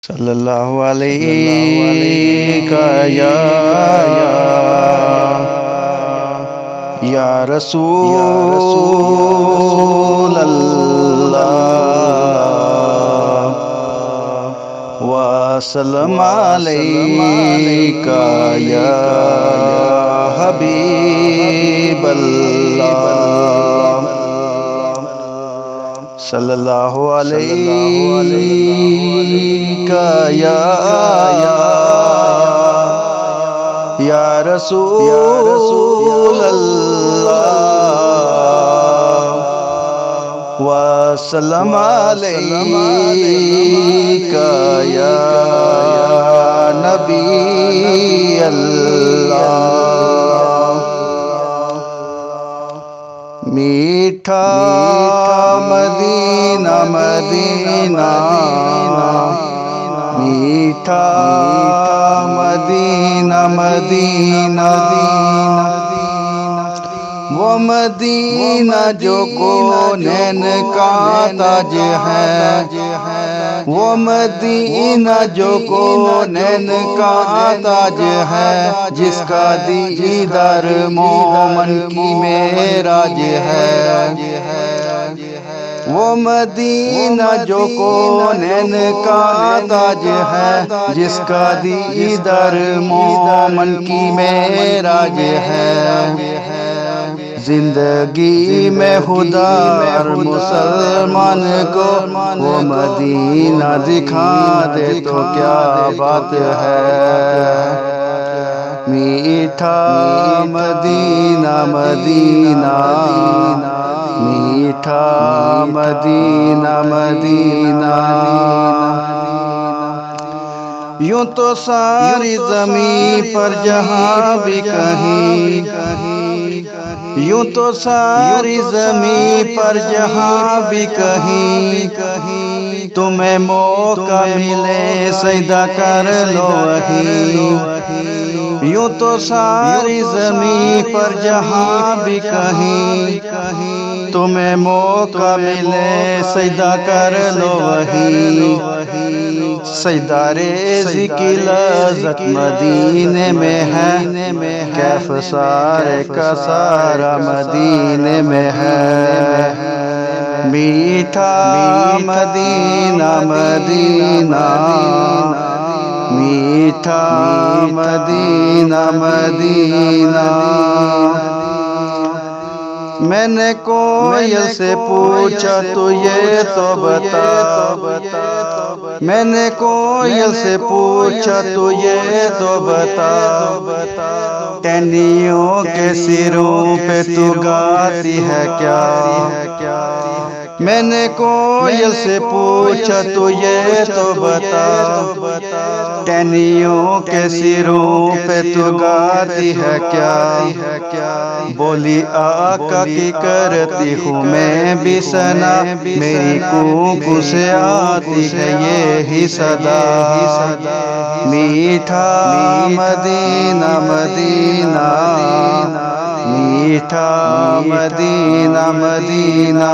صلی اللہ علیہ یا رسول اللہ وسلم علیکہ یا حبیب اللہ صلی اللہ علیکہ یا رسول اللہ وسلم علیکہ یا نبی اللہ میٹھا مدینہ مدینہ میٹھا مدینہ مدینہ وہ مدینہ جو کونین کا تاج ہے وہ مدینہ جو کونین کا تاج ہے جس کا دیدار مومن کی معراج ہے وہ مدینہ جو کونین کا تاج ہے جس کا دیدار مومن کی معراج ہے زندگی میں خدا ہر مسلمان کو وہ مدینہ دکھا دے تو کیا بات ہے میٹھا مدینہ مدینہ میٹھا مدینہ مدینہ یوں تو ساری زمین پر جہاں بھی کہیں یوں تو ساری زمین پر جہاں بھی کہیں تمہیں موقع ملے سجدہ کر لو وہیں یوں تو ساری زمین پر جہاں بھی کہیں تمہیں موقع ملے سجدہ کر لو وہیں سجدہ ریزی کی لذت مدینے میں ہے کیف سارے کا سارا مدینے میں ہے میٹھا مدینہ مدینہ میٹھا مدینہ مدینہ میں نے کوئل سے پوچھا تو یہ تو بتا میں نے کوئل سے پوچھا تو یہ تو بتا ٹینیوں کے سروں پہ تو گاتی ہے کیا میں نے کوئل سے پوچھا تو یہ تو بتا ٹینیوں کے سروں پہ تو گاتی ہے کیا بولی آقا کی کرتی ہوں میں بھی ثنا میری کوکو سے آتی ہے یہی صدا میٹھا مدینہ مدینہ میٹھا مدینہ مدینہ